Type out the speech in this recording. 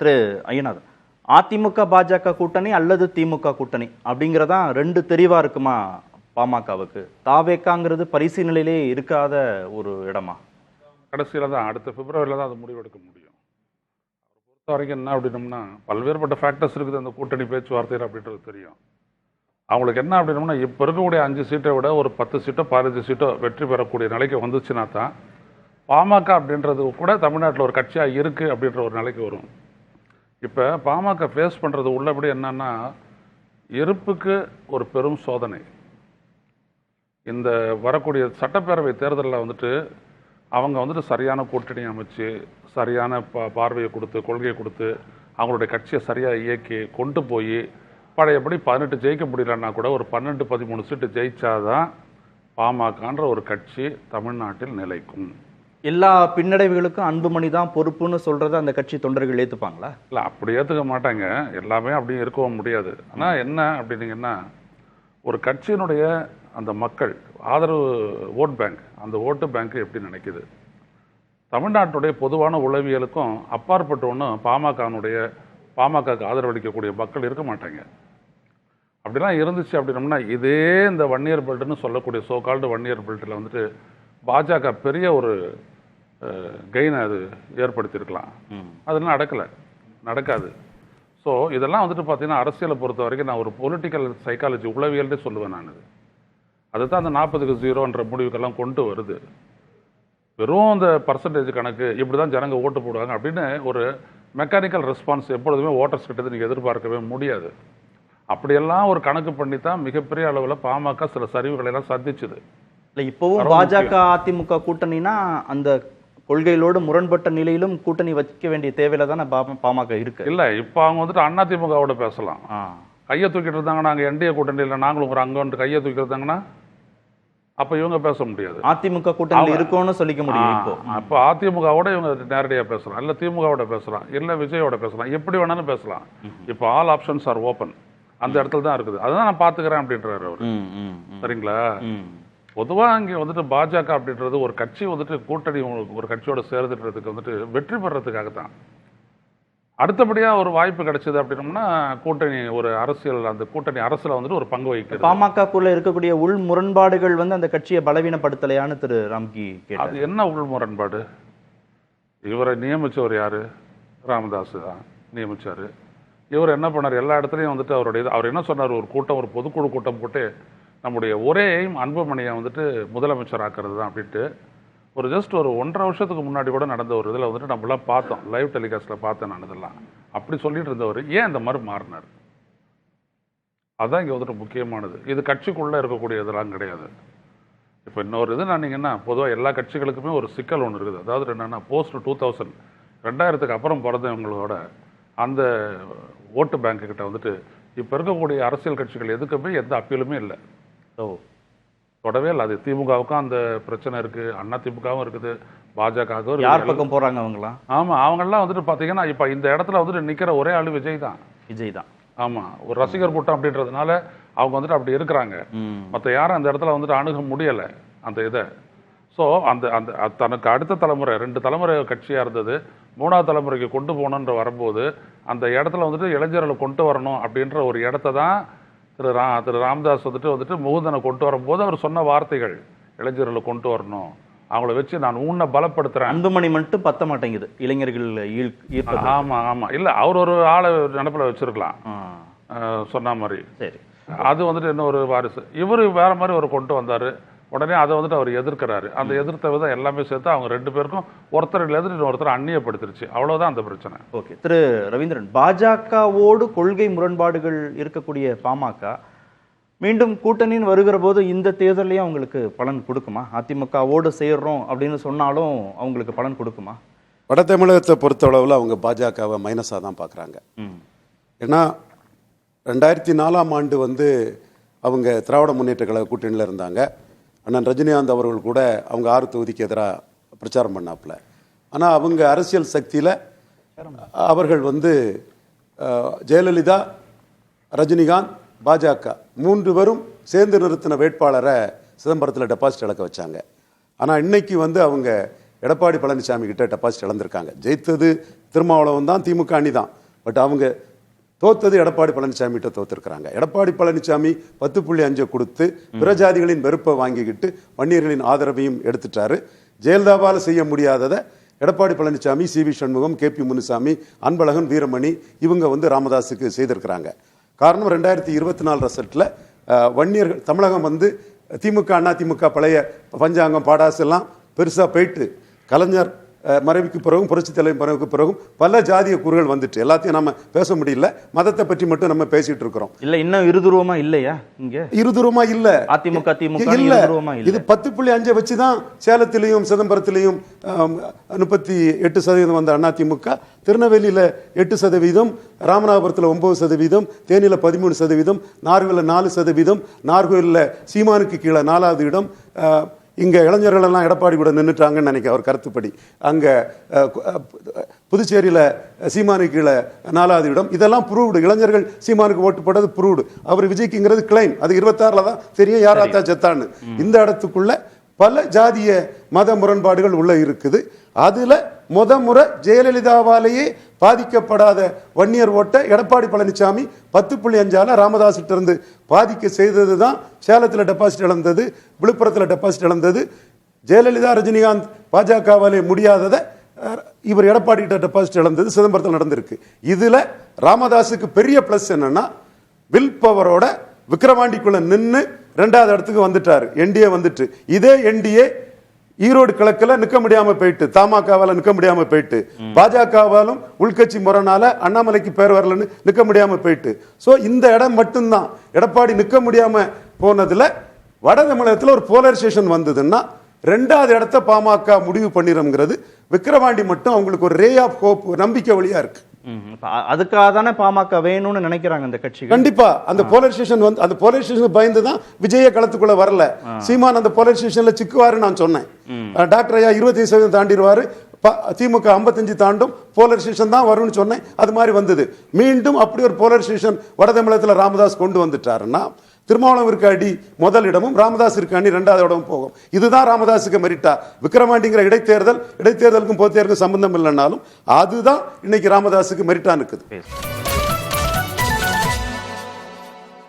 திரு ஐயனார், அதிமுக பாஜக கூட்டணி அல்லது திமுக கூட்டணி அப்படிங்கிறதான் ரெண்டு தெரிவா இருக்குமா பாமகவுக்கு? தாவேக்காங்கிறது பரிசீலனையிலே இருக்காத ஒரு இடமா? கடைசியில் தான் அடுத்த பிப்ரவரியில் தான் அது முடிவெடுக்க முடியும். பொறுத்த வரைக்கும் என்ன அப்படின்னோம்னா, பல்வேறுபட்ட ஃபேக்டர்ஸ் இருக்குது அந்த கூட்டணி பேச்சுவார்த்தைகள் அப்படின்றது தெரியும். அவங்களுக்கு என்ன அப்படின்னோம்னா, இப்போ இருக்கக்கூடிய 5 சீட்டை விட ஒரு 10 சீட்டோ 15 சீட்டோ வெற்றி பெறக்கூடிய நிலைக்கு வந்துச்சுன்னா தான் பாமக அப்படின்றது கூட தமிழ்நாட்டில் ஒரு கட்சியாக இருக்குது அப்படின்ற ஒரு நிலைக்கு வரும். இப்போ பாமக ஃபேஸ் பண்ணுறது உள்ளபடி என்னன்னா, இருப்புக்கு ஒரு பெரும் சோதனை. இந்த வரக்கூடிய சட்டப்பேரவை தேர்தலில் வந்துட்டு அவங்க வந்துட்டு சரியான கூட்டணி அமைச்சு, சரியான பார்வையை கொடுத்து, கொள்கையை கொடுத்து, அவங்களுடைய கட்சியை சரியாக இயக்கி கொண்டு போய் பழையபடி 18 ஜெயிக்க முடியலன்னா கூட ஒரு 12-13 சீட்டு ஜெயிச்சாதான் பாமகன்ற ஒரு கட்சி தமிழ்நாட்டில் நிலைக்கும். எல்லா பின்னடைவுகளுக்கும் அன்புமணி தான் பொறுப்புன்னு சொல்றதை அந்த கட்சி தொண்டர்கள் ஏற்றுப்பாங்களா? இல்லை, அப்படி ஏற்றுக்க மாட்டாங்க. எல்லாமே அப்படியும் இருக்கவும் முடியாது. ஆனால் என்ன அப்படின்னீங்கன்னா, ஒரு கட்சியினுடைய அந்த மக்கள் ஆதரவு ஓட் பேங்க், அந்த ஓட்டு பேங்க் எப்படி நினைக்குது? தமிழ்நாட்டுடைய பொதுவான உளவியலுக்கும் அப்பாற்பட்ட ஒன்றும் பாமகக்கு ஆதரவளிக்கக்கூடிய மக்கள் இருக்க மாட்டாங்க. அப்படிலாம் இருந்துச்சு அப்படின்னோம்னா, இதே இந்த வன்னியர் பெல்ட்னு சொல்லக்கூடிய சோகால்டு வன்னியர் பெல்ட்டில் வந்துட்டு பாஜக பெரிய ஒரு கெயினை அது ஏற்படுத்தியிருக்கலாம். அதெல்லாம் நடக்காது. ஸோ இதெல்லாம் வந்துட்டு பார்த்தீங்கன்னா, அரசியலை பொறுத்த வரைக்கும் நான் ஒரு பொலிட்டிக்கல் சைக்காலஜி உளவியல்னே சொல்லுவேன் நான். அதுதான் அந்த 40க்கு 0ன்ற முடிவுக்கெல்லாம் கொண்டு வருது. வெறும் அந்த பர்சன்டேஜ் கணக்கு இப்படி தான் ஜனங்க ஓட்டு போடுவாங்க அப்படின்னு ஒரு மெக்கானிக்கல் ரெஸ்பான்ஸ் எப்பொழுதுமே ஓட்டர்ஸ் கிட்ட நீங்கள் எதிர்பார்க்கவே முடியாது. அப்படியெல்லாம் ஒரு கணக்கு பண்ணி தான் மிகப்பெரிய அளவில் பாமக சில சரிவுகளை எல்லாம் சந்திச்சுது. இல்லை, இப்போவும் பாஜக அதிமுக கூட்டணினா அந்த கொள்கைகளோடு முரண்பட்ட நிலையிலும் கூட்டணி வைக்க வேண்டிய தேவையில தானே பாமக இருக்கு. இல்லை, இப்போ அவங்க வந்துட்டு அதிமுகவோட பேசலாம். கையை தூக்கிட்டு இருந்தாங்க, நாங்கள் என்டிஏ கூட்டணியில் நாங்களும் ஒரு அங்கே கையை தூக்கிட்டு இருந்தாங்கன்னா அப்போ இவங்க பேச முடியாது. அதிமுக கூட்டணியில் இருக்கும்னு சொல்லிக்க முடியும். அப்போ அதிமுகவோட இவங்க நேரடியாக பேசலாம், இல்லை திமுகவோட பேசலாம், இல்லை விஜயோட பேசலாம், எப்படி வேணாலும் பேசலாம். இப்போ ஆல் ஆப்ஷன்ஸ் ஆர் ஓப்பன். அந்த இடத்துல தான் இருக்குது. அதுதான் நான் பார்த்துக்கிறேன் அப்படின்றாரு அவர். சரிங்களா? பொதுவாக அங்கே வந்துட்டு பாஜக அப்படின்றது ஒரு கட்சி வந்துட்டு கூட்டணி ஒரு கட்சியோட சேர்ந்துன்றதுக்கு வந்துட்டு வெற்றி பெறதுக்காக தான். அடுத்தபடியாக ஒரு வாய்ப்பு கிடைச்சது அப்படின்னோம்னா கூட்டணி ஒரு அரசியல், அந்த கூட்டணி அரசியல் வந்துட்டு ஒரு பங்கு வகிக்கிறது. பாமகக்குள்ள இருக்கக்கூடிய உள் முரண்பாடுகள் வந்து அந்த கட்சியை பலவீனப்படுத்தலையான்னு திரு ராம்கி கேட்டார். அது என்ன உள் முரண்பாடு? இவரை நியமிச்சவர் யாரு? ராமதாஸ் தான் நியமிச்சாரு. இவர் என்ன பண்ணார்? எல்லா இடத்துலையும் வந்துட்டு அவர் என்ன சொன்னார்? ஒரு கூட்டம், ஒரு பொதுக்குழு கூட்டம் போட்டு நம்முடைய ஒரே எய்ம் அன்புமணியை வந்துட்டு முதலமைச்சர் ஆக்கிறது தான் அப்படின்ட்டு ஒரு ஜஸ்ட் ஒரு 1.5 வருஷத்துக்கு முன்னாடி கூட நடந்த ஒரு இதில் வந்துட்டு நம்மளாம் பார்த்தோம், லைவ் டெலிகாஸ்ட்டில் பார்த்தேன் நான். இதெல்லாம் அப்படி சொல்லிட்டு இருந்தவர் ஏன் இந்த மாதிரி மாறினார்? அதுதான் இங்கே வந்துட்டு முக்கியமானது. இது கட்சிக்குள்ளே இருக்கக்கூடிய இதெல்லாம் கிடையாது. இப்போ இன்னொரு இது நினைங்கன்னா, பொதுவாக எல்லா கட்சிகளுக்குமே ஒரு சிக்கல் ஒன்று இருக்குது. அதாவது என்னென்னா, போஸ்ட் 2000க்கு அப்புறம் பிறந்தவங்களோட அந்த ஓட்டு பேங்க்கு கிட்ட வந்துட்டு இப்போ இருக்கக்கூடிய அரசியல் கட்சிகள் எதுக்குமே எந்த அப்பீலுமே இல்லை. தொடவே இல்லை. அது திமுகவுக்கும் அந்த பிரச்சனை இருக்குது, அதிமுகவும் இருக்குது, பாஜகவும். யார் பக்கம் போகிறாங்க அவங்களாம்? ஆமாம், அவங்கெல்லாம் வந்துட்டு பார்த்தீங்கன்னா இப்போ இந்த இடத்துல வந்துட்டு நிற்கிற ஒரே ஆளு விஜய் தான். ஆமாம், ஒரு ரசிகர் கூட்டம் அப்படின்றதுனால அவங்க வந்துட்டு அப்படி இருக்கிறாங்க. மற்ற யாரும் அந்த இடத்துல வந்துட்டு அணுக முடியலை அந்த இதை. ஸோ அந்த தனக்கு அடுத்த தலைமுறை 2 தலைமுறை கட்சியாக இருந்தது, 3வது தலைமுறைக்கு கொண்டு போகணுன்ற வரும்போது அந்த இடத்துல வந்துட்டு இளைஞர்களை கொண்டு வரணும் அப்படின்ற ஒரு இடத்த தான் திரு ராமதாஸ் வந்துட்டு முகுந்தனை கொண்டு வரும்போது அவர் சொன்ன வார்த்தைகள், இளைஞர்களை கொண்டு வரணும், அவங்கள வச்சு நான் உன்னை பலப்படுத்துறேன். அன்புமணி மட்டும் பத்த மாட்டேங்குது இளைஞர்கள். ஆமாம், இல்லை, அவர் ஒரு ஆளை நினப்பில் வச்சிருக்கலாம் சொன்ன மாதிரி. சரி, அது வந்துட்டு இன்னொரு வாரிசு. இவர் வேற மாதிரி ஒரு கொண்டு வந்தார். உடனே அதை வந்துட்டு அவர் எதிர்க்கிறாரு. அந்த எதிர்த்த விதம் எல்லாமே சேர்த்து அவங்க 2 பேருக்கும் ஒருத்தர் எதிர்த்து ஒருத்தர் அந்நியப்படுத்திருச்சு. அவ்வளோதான் அந்த பிரச்சனை. ஓகே, திரு ரவீந்திரன், பாஜகவோடு கொள்கை முரண்பாடுகள் இருக்கக்கூடிய பாமக மீண்டும் கூட்டணின்னு வருகிற போது இந்த தேர்தலையும் அவங்களுக்கு பலன் கொடுக்குமா? அதிமுகவோடு சேர்றோம் அப்படின்னு சொன்னாலும் அவங்களுக்கு பலன் கொடுக்குமா? வட தமிழகத்தை பொறுத்தளவில் அவங்க பாஜகவை மைனஸாக தான் பார்க்குறாங்க. ஏன்னா 2004ஆம் ஆண்டு அவங்க திராவிட முன்னேற்ற கழக கூட்டணியில் இருந்தாங்க. அண்ணன் ரஜினிகாந்த் அவர்கள் கூட அவங்க 6 தொகுதிக்கு எதிராக பிரச்சாரம் பண்ணாப்புல. ஆனால் அவங்க அரசியல் சக்தியில் அவர்கள் ஜெயலலிதா, ரஜினிகாந்த், பாஜக 3 பேரும் சேர்ந்து நிறுத்தின வேட்பாளரை சிதம்பரத்தில் டெபாசிட் இழக்க வச்சாங்க. ஆனால் இன்னைக்கு அவங்க எடப்பாடி பழனிசாமி கிட்ட டெபாசிட் இழந்திருக்காங்க. ஜெயித்தது திருமாவளவன் தான், திமுக அணி தான். பட் அவங்க தோத்தது எடப்பாடி பழனிசாமி கிட்ட தோத்திருக்கிறாங்க. எடப்பாடி பழனிசாமி 10.5 கொடுத்து பிற ஜாதிகளின் வெறுப்பை வாங்கிக்கிட்டு வன்னியர்களின் ஆதரவையும் எடுத்துட்டாரு. ஜெயலலிதாவால் செய்ய முடியாததை எடப்பாடி பழனிசாமி, சி.வி. சண்முகம், கே.பி. முனுசாமி, அன்பழகன், வீரமணி இவங்க ராமதாஸுக்கு செய்திருக்கிறாங்க. காரணம் 2024 ரிசல்ட்ல வன்னியர்கள் தமிழகம் திமுக அண்ணா திமுக பழைய பஞ்சாங்கம் பாடாசு எல்லாம் பெருசா போயிட்டு கலைஞர் மறைவுக்கு பிறகும் புரட்சி தலைவர் மறைவுக்கு பிறகும் பல ஜாதிய கூறுகள் வந்துட்டு எல்லாத்தையும் நம்ம பேச முடியல. மதத்தை பற்றி மட்டும் நம்ம பேசிட்டு இருக்கிறோம். இல்ல இன்னும் இருதுருவமா இல்லையா? இங்க இருதுருவமா இல்ல. அதிமுக திமுக இல்ல. இல்ல. இது 10.5 வச்சுதான் சேலத்திலையும் சிதம்பரத்திலையும் 38% வந்த அண்ணா திமுக, திருநெல்வேலியில 8%, ராமநாதபுரத்தில் 9%, தேனியில 13%, நார்வேல 4%, நார்கோயில்ல சீமானுக்கு கீழே 4வது இடம். இங்க இளைஞர்கள் எல்லாம் எடப்பாடி கூட நின்றுட்டாங்கன்னு நினைக்க அவர் கருத்துப்படி. அங்க புதுச்சேரியில சீமானுக்கு கீழே 4வது இடம். இதெல்லாம் ப்ரூவ்டு. இளைஞர்கள் சீமானுக்கு ஓட்டு போட்டது ப்ரூவ்டு. அவர் விஜய்க்குங்கிறது கிளைம். அது 26ல தான் தெரியும் யாராத்தா செத்தான்னு. இந்த இடத்துக்குள்ள பல ஜாதிய மத முரண்பாடுகள் உள்ள இருக்குது. அதுல முறை ஜெயலலிதாவாலேயே பாதிக்கப்படாத வன்னியர் ஓட்டை எடப்பாடி பழனிசாமி 10.5 ராமதாஸ்கிட்ட இருந்து பாதிக்க செய்தது தான் சேலத்தில் டெபாசிட் இழந்தது, விழுப்புரத்தில் டெபாசிட் இழந்தது. ஜெயலலிதா, ரஜினிகாந்த் பாஜகவாலே முடியாததை இவர் எடப்பாடி கிட்ட டெபாசிட் இழந்தது சிதம்பரத்தில் நடந்திருக்கு. இதுல ராமதாஸுக்கு பெரிய பிளஸ் என்னன்னா வில் பவரோட விக்கிரவாண்டிக்குள்ள நின்று 2வது இடத்துக்கு வந்துட்டாரு. என்டிஏ வந்துட்டு இதே என்டிஏ ஈரோடு கிழக்குல நிக்க முடியாம போயிட்டு, தமாகவால நிக்க முடியாம போயிட்டு, பாஜகவாலும் உள்கட்சி முரணால அண்ணாமலைக்கு பேர் வரலன்னு நிக்க முடியாம போயிட்டு. சோ இந்த இடம் மட்டும்தான் எடப்பாடி நிக்க முடியாம போனதுல வட தமிழகத்துல ஒரு போலரைசேஷன் வந்ததுன்னா 2வது இடத்தை பாமக முடிவு பண்ணிருங்கிறது. விக்கிரவாண்டி மட்டும் அவங்களுக்கு ஒரு ரே ஆஃப் ஹோப், நம்பிக்கை வழியா இருக்கு. அதுக்காக தானே பாமக வேணும்னு நினைக்கிறாங்க அந்த கட்சி. கண்டிப்பா அந்த போலரைசேஷன் அந்த போலரைசேஷன் பயந்து தான் விஜய களத்துக்குள்ள வரல. சீமான் அந்த போலரைசேஷன்ல சிக்குவாரு நான் சொன்னேன். டாக்டர் ஐயா 25% தாண்டிடுவாரு, திமுக 55 தாண்டும், போலரைசேஷன் தான் வரும்னு சொன்னேன். அது மாதிரி வந்தது. மீண்டும் அப்படி ஒரு போலரைசேஷன் வட தமிழகத்தில் ராமதாஸ் கொண்டு வந்துட்டாருன்னா திருமாவளவருக்கு அடி முதலிடமும் ராமதாஸிற்கு அணி 2வது இடமும் போகும். இதுதான் ராமதாஸுக்கு மெரிட்டா. விக்கிரவாண்டிங்கிற இடைத்தேர்தலுக்கும் பொது தேர்தலுக்கும் சம்பந்தம் இல்லைன்னாலும் அதுதான் இன்னைக்கு ராமதாஸுக்கு மெரிட்டா இருக்குது.